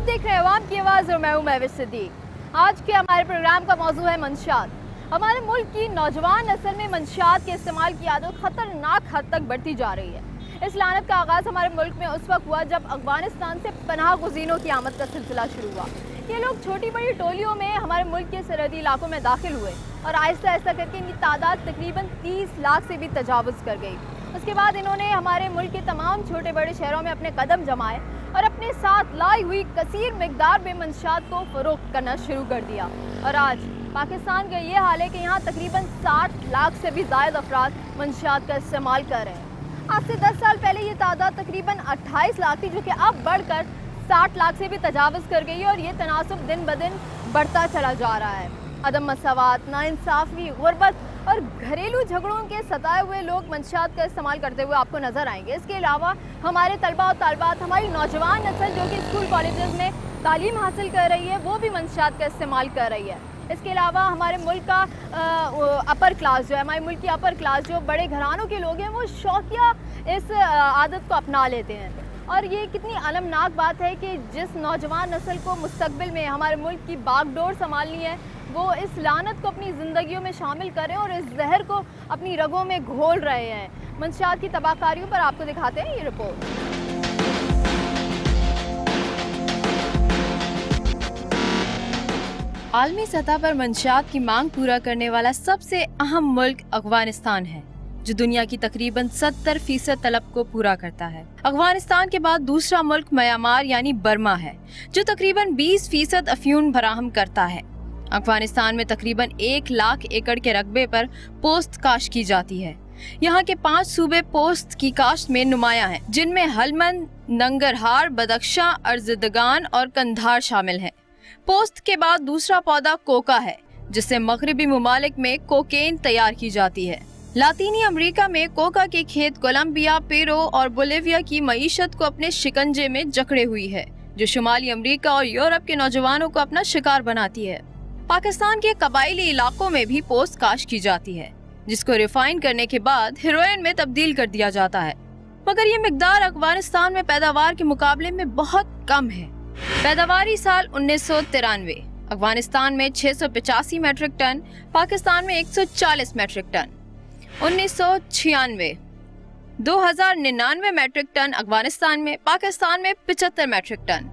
आप देख रहे हैं अवाम की आवाज़ और मैं हूं महविश सिद्दीक। आज के हमारे प्रोग्राम का मौजू है मंशियात। हमारे मुल्क की नौजवान नस्ल में मंशियात के इस्तेमाल की आदत खतरनाक हद तक बढ़ती जा रही है। इस लानत का आगाज़ हमारे मुल्क में उस वक्त हुआ जब अफगानिस्तान से पनाह गुज़ीनों की आमद का सिलसिला शुरू हुआ। ये लोग छोटी बड़ी टोलियों में हमारे मुल्क के सरहदी इलाकों में दाखिल हुए और आहिस्ता आहिस्ता करके इनकी तादाद तकरीबन 30 लाख से भी तजावुज़ कर गई। उसके बाद इन्होंने हमारे मुल्क के तमाम छोटे बड़े शहरों में अपने कदम जमाए और अपने साथ लाई हुई कसीर मिकदार में मंशियात को फ़रोख्त करना शुरू कर दिया। और आज पाकिस्तान का ये हाल है कि यहाँ तकरीबन 60 लाख से भी ज़ायद अफराद मंशियात का इस्तेमाल कर रहे हैं। आज से 10 साल पहले ये तादाद तकरीबन 28 लाख थी, जो कि अब बढ़कर 60 लाख से भी तजावुज़ कर गई है और ये तनासुब दिन ब दिन बढ़ता चला जा रहा है। अदम मसावात, नाइंसाफ़ी, गुर्बत और घरेलू झगड़ों के सताए हुए लोग मंशियात का इस्तेमाल करते हुए आपको नज़र आएंगे। इसके अलावा हमारे तलबा और तालिबात, हमारी नौजवान नस्ल जो कि स्कूल कॉलेजेस में तालीम हासिल कर रही है, वो भी मंशियात का इस्तेमाल कर रही है। इसके अलावा हमारे मुल्क का अपर क्लास जो है, हमारे मुल्क की अपर क्लास जो बड़े घरानों के लोग हैं, वो शौकिया इस आदत को अपना लेते हैं। और ये कितनी अलमनाक बात है कि जिस नौजवान नस्ल को मुस्तकबिल में हमारे मुल्क की बागडोर संभालनी है, वो इस लानत को अपनी ज़िंदगियों में शामिल करें और इस जहर को अपनी रगों में घोल रहे हैं। मंशियात की तबाहकारियों पर आपको दिखाते हैं ये रिपोर्ट। आलमी सतह पर मंशियात की मांग पूरा करने वाला सबसे अहम मुल्क अफगानिस्तान है, जो दुनिया की तकरीबन 70% तलब को पूरा करता है। अफगानिस्तान के बाद दूसरा मुल्क म्यांमार यानी बर्मा है, जो तकरीबन 20% अफ्यून फराहम करता है। अफगानिस्तान में तकरीबन 1 लाख एकड़ के रकबे पर पोस्त काश्त की जाती है। यहाँ के 5 सूबे पोस्त की काश्त में नुमायां हैं, जिनमें हलमंद, नंगरहार, बदख्शां, अर्जदगान और कंधार शामिल हैं। पोस्त के बाद दूसरा पौधा कोका है, जिससे मगरबी मुमालिक में कोकेन तैयार की जाती है। लातीनी अमेरिका में कोका के खेत कोलंबिया, पेरू और बोलिविया की मईशत को अपने शिकंजे में जकड़े हुई है, जो शुमाली अमेरिका और यूरोप के नौजवानों को अपना शिकार बनाती है। पाकिस्तान के कबायली इलाकों में भी पोस्त काश्त की जाती है, जिसको रिफाइन करने के बाद हेरोइन में तब्दील कर दिया जाता है। मगर ये मिकदार अफगानिस्तान में पैदावार के मुकाबले में बहुत कम है। पैदावारी साल 1993 अफगानिस्तान में 685 मैट्रिक टन, पाकिस्तान में 140 metric ton. 1996 2099 metric ton Afghanistan में, पाकिस्तान में 75 मैट्रिक टन।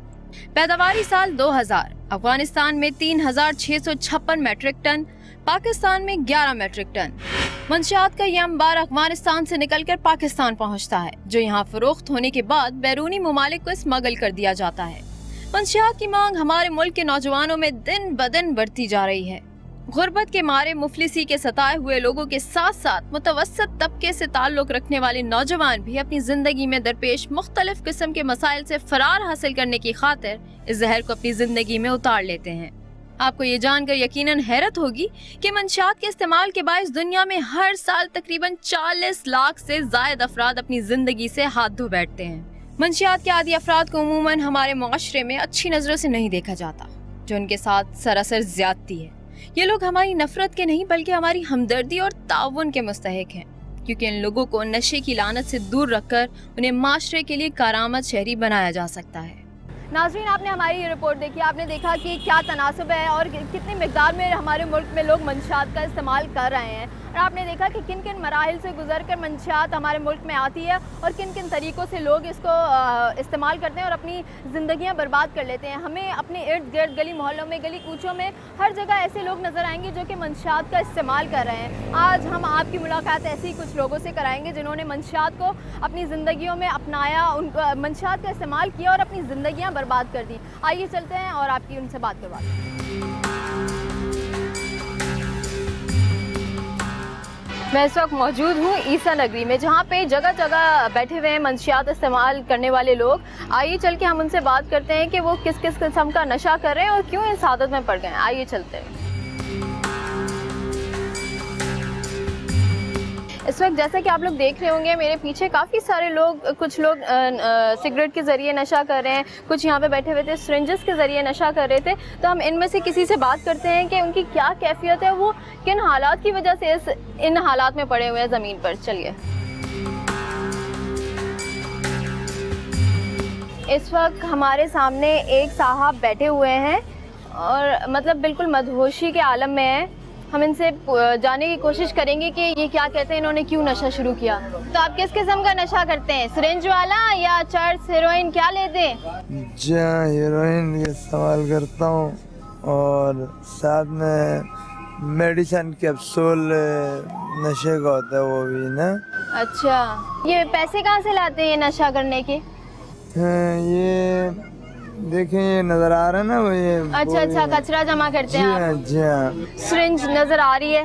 पैदावारी साल 2000 अफगानिस्तान में 3656 मैट्रिक टन, पाकिस्तान में 11 मैट्रिक टन। मंशियात का यह अंबार अफगानिस्तान से निकलकर पाकिस्तान पहुंचता है, जो यहाँ फरोख्त होने के बाद बैरूनी मुमालिक को स्मगल कर दिया जाता है। मंशियात की मांग हमारे मुल्क के नौजवानों में दिन ब दिन बढ़ती जा रही है। गुर्बत के मारे मुफलिसी के सताए हुए लोगों के साथ साथ मुतवस्सित तबके से ताल्लुक रखने वाले नौजवान भी अपनी जिंदगी में दरपेश मुख्तलिफ किस्म के मसाइल से फरार हासिल करने की खातिर इस जहर को अपनी जिंदगी में उतार लेते हैं। आपको ये जानकर यकीनन हैरत होगी कि मंशियात के इस्तेमाल के बायस दुनिया में हर साल तकरीबन 40 लाख से ज्यादा अफराद अपनी जिंदगी से हाथ धो बैठते हैं। मंशियात के आदी अफराद को उमूमन हमारे मुआशरे में अच्छी नजरों से नहीं देखा जाता, जो उनके साथ सरासर ज्यादती है। ये लोग हमारी नफरत के नहीं बल्कि हमारी हमदर्दी और ताउन के मुस्तहिक हैं, क्योंकि इन लोगों को नशे की लानत से दूर रखकर उन्हें माशरे के लिए कारामद शहरी बनाया जा सकता है। नाज़रीन, आपने हमारी ये रिपोर्ट देखी, आपने देखा कि क्या तनासुब है और कितनी मिकदार में हमारे मुल्क में लोग मंशियात का इस्तेमाल कर रहे हैं। और आपने देखा कि किन किन मराहिल से गुजर कर मंशियात हमारे मुल्क में आती है और किन किन तरीक़ों से लोग इसको इस्तेमाल करते हैं और अपनी ज़िंदगियां बर्बाद कर लेते हैं। हमें अपने इर्द गिर्द, गली मोहल्लों में, गली कूचों में हर जगह ऐसे लोग नज़र आएंगे जो कि मंशियात का इस्तेमाल कर रहे हैं। आज हम आपकी मुलाकात ऐसे ही कुछ लोगों से कराएंगे जिन्होंने मंशियात को अपनी ज़िंदगियों में अपनाया, उनको मंशियात का इस्तेमाल किया और अपनी ज़िंदगियाँ बर्बाद कर दी। आइए चलते हैं और आपकी उनसे बात करवाते हैं। मैं इस वक्त मौजूद हूँ ईसा नगरी में, जहाँ पे जगह जगह बैठे हुए हैं मंशियात इस्तेमाल करने वाले लोग। आइए चल के हम उनसे बात करते हैं कि वो किस किस किस्म का नशा कर रहे हैं और क्यों इस आदत में पड़ गए हैं। आइए चलते हैं। इस वक्त जैसा कि आप लोग देख रहे होंगे मेरे पीछे काफ़ी सारे लोग, कुछ लोग सिगरेट के ज़रिए नशा कर रहे हैं, कुछ यहाँ पे बैठे हुए थे सिरिंजेस के ज़रिए नशा कर रहे थे। तो हम इनमें से किसी से बात करते हैं कि उनकी क्या कैफियत है, वो किन हालात की वजह से इन हालात में पड़े हुए हैं ज़मीन पर। चलिए। इस वक्त हमारे सामने एक साहब बैठे हुए हैं और मतलब बिल्कुल मदहोशी के आलम में हैं। हम इनसे जानने की कोशिश करेंगे कि ये क्या कहते हैं, इन्होंने क्यों नशा शुरू किया। तो आप किस किस्म का नशा करते हैं, सिरिंज वाला या चर्च, हेरोइन, क्या लेते हैं? जी हेरोइन इस्तेमाल करता हूँ और साथ में मेडिसिन कैप्सूल नशे का होता है वो भी ना। अच्छा, ये पैसे कहाँ से लाते हैं ये नशा करने के? ये देखें, ये नजर आ रहा है ना वो, ये अच्छा, कचरा जमा करते हैं आप? जी हाँ। सिरिंज नजर आ रही है,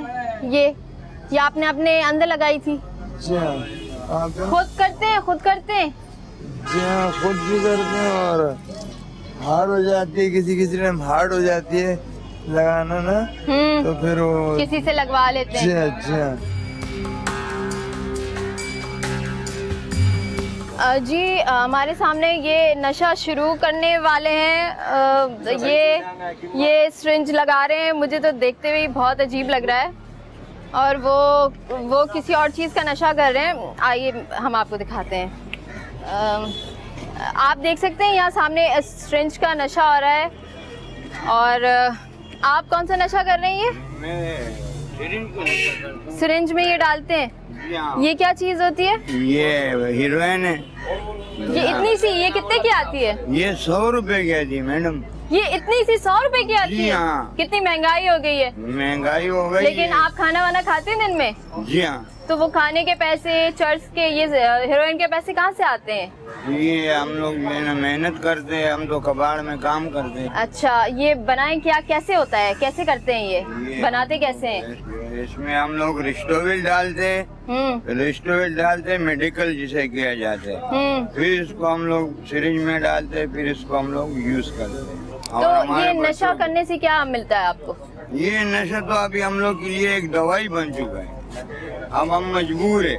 ये आपने अपने अंदर लगाई थी? जी हाँ। आप खुद करते हैं? जी हाँ, खुद भी करते हैं और हार्ड हो जाती है, किसी टाइम हार्ड हो जाती है लगाना ना, तो फिर वो किसी से लगवा लेते हैं। जी हाँ, जी हाँ। जी हमारे सामने ये नशा शुरू करने वाले हैं। ये सिरिंज लगा रहे हैं, मुझे तो देखते हुए बहुत अजीब लग रहा है। और वो किसी और चीज़ का नशा कर रहे हैं। आइए हम आपको दिखाते हैं। आप देख सकते हैं यहाँ सामने सिरिंज का नशा हो रहा है। और आप कौन सा नशा कर रहे हैं? ये सिरिंज में ये डालते हैं। ये क्या चीज होती है? ये हीरोइन है। ये इतनी सी, ये कितने की आती है? ये 100 रुपए की आती है मैडम। ये इतनी सी 100 रुपए की आती जी है? हाँ। कितनी महंगाई हो गई है। महंगाई हो गई। लेकिन आप खाना वाना खाते हैं दिन में? जी हाँ। तो वो खाने के पैसे, चर्च के, ये हेरोइन के पैसे कहाँ से आते हैं? ये हम लोग मेहनत करते हैं, हम तो कबाड़ में काम करते हैं। अच्छा, ये बनाए क्या, कैसे होता है, कैसे करते हैं ये बनाते कैसे हैं? इसमें हम लोग रिस्टोविल डालते हैं, मेडिकल जिसे किया जाता है। फिर इसको हम लोग सिरिंज में डालते हैं, फिर इसको हम लोग यूज करते हैं। तो ये नशा करने से क्या मिलता है आपको? ये नशा तो अभी हम लोग के लिए एक दवाई बन चुका है। अब हम मजबूर है।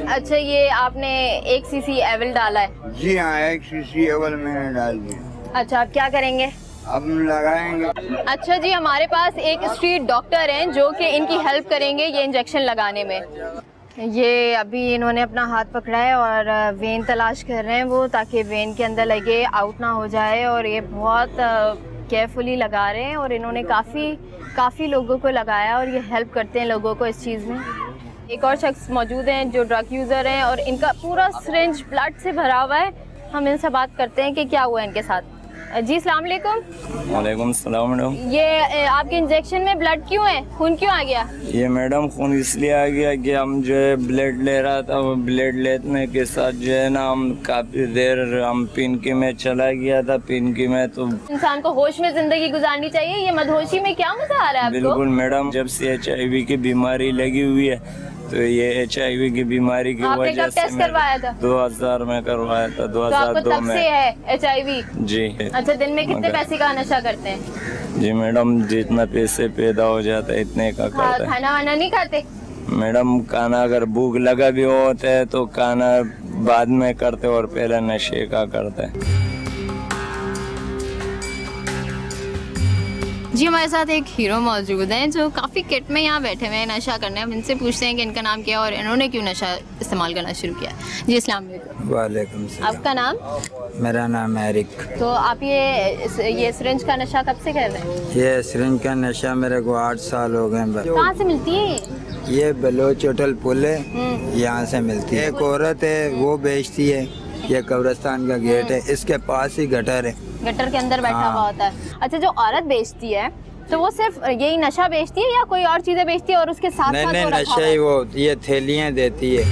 अच्छा, ये आपने 1 सीसी एविल डाला है? जी हाँ, 1 सीसी एविल मैंने डाल दिया। अच्छा, आप क्या करेंगे? अब लगाएंगे। अच्छा जी, हमारे पास एक स्ट्रीट डॉक्टर हैं जो कि इनकी हेल्प करेंगे ये इंजेक्शन लगाने में। ये अभी इन्होंने अपना हाथ पकड़ा है और वेन तलाश कर रहे हैं वो, ताकि वेन के अंदर लगे आउट ना हो जाए। और ये बहुत केयरफुली लगा रहे हैं और इन्होंने काफ़ी लोगों को लगाया और ये हेल्प करते हैं लोगों को इस चीज़ में। एक और शख्स मौजूद हैं जो ड्रग यूज़र हैं और इनका पूरा सिरिंज ब्लड से भरा हुआ है। हम इनसे बात करते हैं कि क्या हुआ इनके साथ। जी अस्सलाम वालेकुम। वालेकुम सलाम मैडम। ये आपके इंजेक्शन में ब्लड क्यों है, खून क्यों आ गया? ये मैडम खून इसलिए आ गया कि हम जो है ब्लड ले रहा था, वो ब्लड लेने के साथ जो है ना हम काफ़ी देर हम पिनकी में चला गया था। पिनकी में तो इंसान को होश में जिंदगी गुजारनी चाहिए, ये मदहोशी में क्या मजा आ रहा है आपको? बिल्कुल मैडम, जब से HIV की बीमारी लगी हुई है तो ये HIV की बीमारी की आपने वजह कब से टेस्ट करवाया था? 2000 में करवाया था, तो आपको 2002 तब में। से है HIV? जी। अच्छा, दिन में कितने पैसे का नशा करते हैं? जी मैडम, जितना पैसे पैदा हो जाता है इतने का करता है। खाना वाना नहीं खाते? मैडम खाना अगर भूख लगा भी होता है तो खाना बाद में करते और पहले नशे का करते हैं। जी हमारे साथ एक हीरो मौजूद हैं जो काफ़ी किट में यहाँ बैठे हुए हैं नशा करने। हम इनसे पूछते हैं कि इनका नाम क्या है और इन्होंने क्यों नशा इस्तेमाल करना शुरू किया। जी अस्सलाम वालेकुम। वालेकुम सलाम। आपका नाम? मेरा नाम एरिक। तो आप ये सिरिंज का नशा कब से कर रहे हैं? ये सिरिंज का नशा मेरे को 8 साल हो गए। कहाँ से मिलती है ये बलोच होटल पुल है, यहाँ से मिलती है। एक औरत है वो बेचती है, ये कब्रिस्तान का गेट है, इसके पास ही गटर है। गटर के अंदर बैठा हुआ होता है। अच्छा, जो औरत बेचती है तो वो सिर्फ यही नशा बेचती है या कोई और चीजें बेचती है और उसके साथ नहीं साथ नहीं, वो रखा नशा हुआ है? ही वो ये थैलियाँ देती है।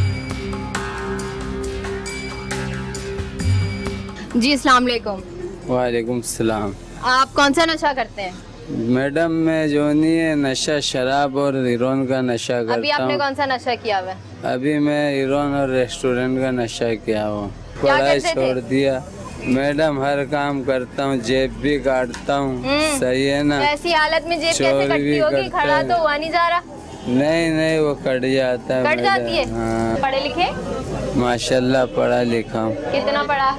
जी अस्सलाम वालेकुम। वालेकुम सलाम। आप कौन सा नशा करते हैं? मैडम मैं जो नहीं है नशा शराब और हीरोइन का नशा अभी करता आपने हूँ। कौन सा नशा किया हुआ है? अभी मैं हीरोइन और रेस्टोरेंट का नशा किया हुआ। क्या पढ़ाई करते थे? छोड़ दिया मैडम, हर काम करता हूँ, जेब भी काटता हूँ। सही है ना? तो ऐसी हालत में जेब कैसे चोरी कटती भी होगी? करता खड़ा है। तो हुआ नहीं जा रहा। नहीं नहीं, वो कट जाता है। कट जाती है? हाँ, पढ़े लिखे? माशाल्लाह पढ़ा लिखा हूँ। कितना पढ़ा?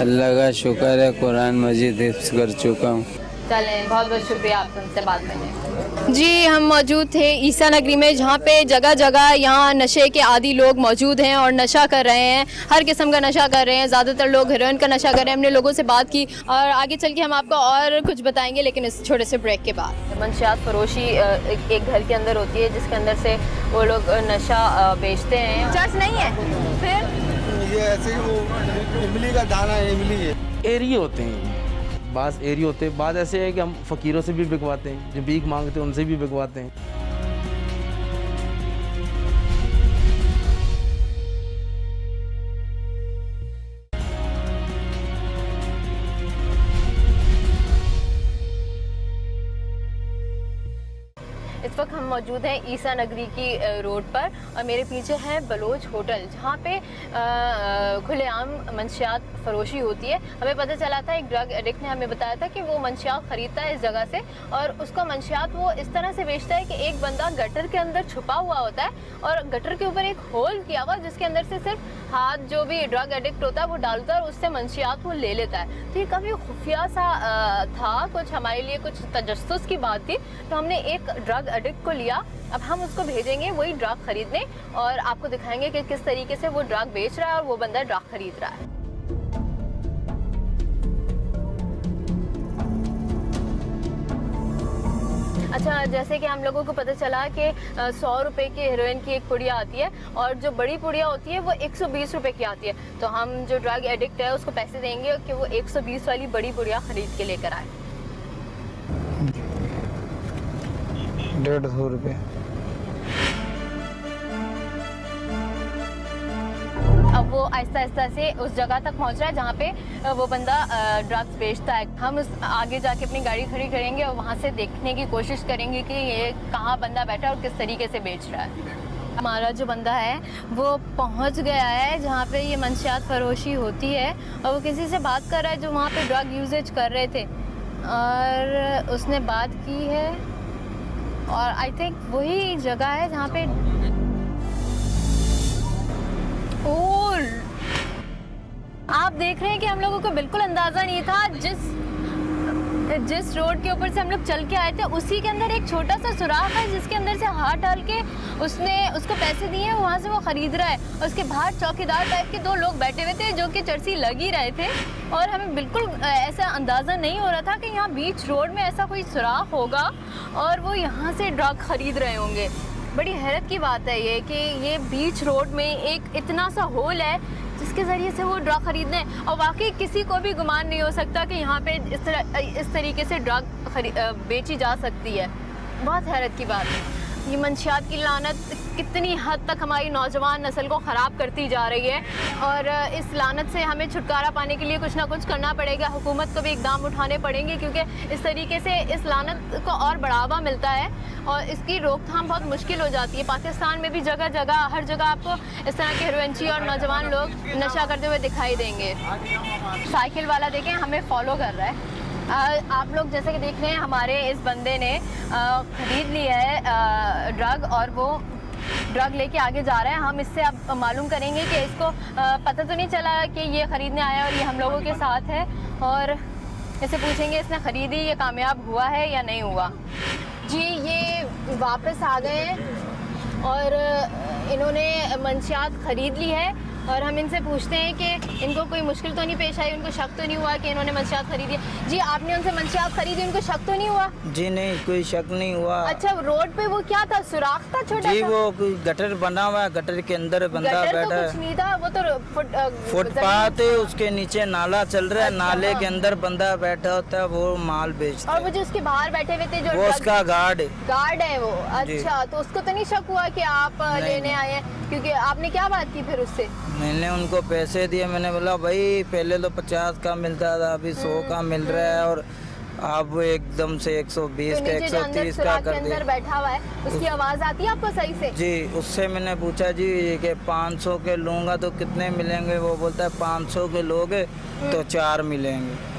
अल्लाह का शुक्र है, कुरान मजीद हिफ्ज कर चुका हूँ। चलें, बहुत बहुत शुक्रिया आपसे हमसे बात करने। जी, हम मौजूद थे ईसा नगरी में, जहाँ पे जगह जगह यहाँ नशे के आदी लोग मौजूद हैं और नशा कर रहे हैं, हर किस्म का नशा कर रहे हैं। ज़्यादातर लोग हेरोइन का नशा कर रहे हैं। हमने लोगों से बात की और आगे चल के हम आपको और कुछ बताएंगे, लेकिन इस छोटे से ब्रेक के बाद। मंशियात फरोशी एक घर के अंदर होती है, जिसके अंदर से वो लोग नशा बेचते हैं। चर्च नहीं है, फिर ये ऐसे ही वो इमली का दाना है, इमली है। एरिया होते हैं, बास एरिया होते हैं। बात ऐसे है कि हम फ़कीरों से भी बिकवाते हैं, जो भीख मांगते हैं उनसे भी बिकवाते हैं। इस वक्त हम मौजूद हैं ईसा नगरी की रोड पर और मेरे पीछे है बलोच होटल, जहाँ पे खुलेआम मंशियात फरोशी होती है। हमें पता चला था, एक ड्रग एडिक्ट ने हमें बताया था कि वो मंशियात ख़रीदता है इस जगह से और उसका मंशियात वो इस तरह से बेचता है कि एक बंदा गटर के अंदर छुपा हुआ होता है और गटर के ऊपर एक होल किया हुआ, जिसके अंदर से सिर्फ हाथ जो भी ड्रग एडिक्ट होता है वो डालता है और उससे मंशियात वो ले लेता है। तो ये काफ़ी खुफिया सा था, कुछ हमारे लिए कुछ तजस्सुस की बात थी। तो हमने एक ड्रग एडिक्ट को लिया, अब हम उसको भेजेंगे वही ड्रग खरीदने और आपको दिखाएंगे कि किस तरीके से वो ड्रग बेच रहा है और वो बंदा ड्रग खरीद रहा है। अच्छा, जैसे कि हम लोगों को पता चला कि 100 रुपये की हेरोइन की एक पुड़िया आती है और जो बड़ी पुड़िया होती है वो 120 रुपये की आती है। तो हम जो ड्रग एडिक्ट है उसको पैसे देंगे कि वो 120 वाली बड़ी पुड़िया खरीद के लेकर आए। 150 रुपये। अब वो आहिस्ता आहिस्ता से उस जगह तक पहुंच रहा है जहाँ पे वो बंदा ड्रग्स बेचता है। हम उस आगे जाके अपनी गाड़ी खड़ी करेंगे और वहाँ से देखने की कोशिश करेंगे कि ये कहाँ बंदा बैठा है और किस तरीके से बेच रहा है। हमारा जो बंदा है वो पहुँच गया है जहाँ पे ये मंशियात फरोशी होती है और वो किसी से बात कर रहा है जो वहाँ पे ड्रग यूजेज कर रहे थे और उसने बात की है और आई थिंक वही जगह है जहाँ पे और आप देख रहे हैं कि हम लोगों को बिल्कुल अंदाजा नहीं था, जिस रोड के ऊपर से हम लोग चल के आए थे उसी के अंदर एक छोटा सा सुराख है जिसके अंदर से हाथ डाल के उसने उसको पैसे दिए, वहाँ से वो खरीद रहा है। उसके बाहर चौकीदार टाइप के 2 लोग बैठे हुए थे जो कि चर्ची लग ही रहे थे और हमें बिल्कुल ऐसा अंदाज़ा नहीं हो रहा था कि यहाँ बीच रोड में ऐसा कोई सुराख होगा और वो यहाँ से ड्रग खरीद रहे होंगे। बड़ी हैरत की बात है ये कि ये बीच रोड में एक इतना सा होल है जिसके ज़रिए से वो ड्रग खरीदने, और वाकई किसी को भी गुमान नहीं हो सकता कि यहाँ पे इस तरीके से ड्रग बेची जा सकती है। बहुत हैरत की बात है। ये मंशियात की लानत कितनी हद तक हमारी नौजवान नस्ल को ख़राब करती जा रही है और इस लानत से हमें छुटकारा पाने के लिए कुछ ना कुछ करना पड़ेगा। हुकूमत को भी इक़दाम उठाने पड़ेंगे क्योंकि इस तरीके से इस लानत को और बढ़ावा मिलता है और इसकी रोकथाम बहुत मुश्किल हो जाती है। पाकिस्तान में भी जगह जगह हर जगह आपको इस तरह के हेरोइनची और नौजवान लोग नशा करते हुए दिखाई देंगे। साइकिल वाला देखें हमें फॉलो कर रहा है। आप लोग जैसे कि देख रहे हैं हमारे इस बंदे ने ख़रीद लिया है ड्रग और वो ड्रग लेके आगे जा रहा है। हम इससे अब मालूम करेंगे कि इसको पता तो नहीं चला कि ये ख़रीदने आया और ये हम लोगों के साथ है और इससे पूछेंगे इसने ख़रीदी, ये कामयाब हुआ है या नहीं हुआ। जी, ये वापस आ गए हैं और इन्होंने मंशियात ख़रीद ली है और हम इनसे पूछते हैं कि इनको कोई मुश्किल तो नहीं पेश आई, उनको शक तो नहीं हुआ कि इन्होंने मंशियात खरीदी। जी, आपने उनसे मंशियात खरीदी, उनको शक तो नहीं हुआ? जी नहीं, कोई शक नहीं हुआ। अच्छा, रोड पे वो क्या था, सुराख था छोटा जी? सा? वो कोई गटर बना हुआ है, गटर के अंदर बंदा बैठा तो है। कुछ नहीं था, वो तो फुटपाथ है, उसके नीचे नाला चल रहा है। नाले के अंदर बंदा बैठा होता है, वो माल बेचता है। और वो जो उसके बाहर बैठे हुए थे, जो वो उसका गार्ड है वो। अच्छा, तो उसको तो नहीं शक हुआ कि आप लेने आए हैं? क्योंकि आपने क्या बात की फिर उससे? मैंने उनको पैसे दिए। मैंने बोला भाई पहले तो 50 का मिलता था, अभी 100 का मिल रहा है और आप वो एकदम से 120 का 130 का कर दिया। अंदर बैठा हुआ है, उसकी आवाज़ आती है आपको सही से? जी, उससे मैंने पूछा जी कि 500 के लूँगा तो कितने मिलेंगे? वो बोलता है 500 के लोगे तो 4 मिलेंगे।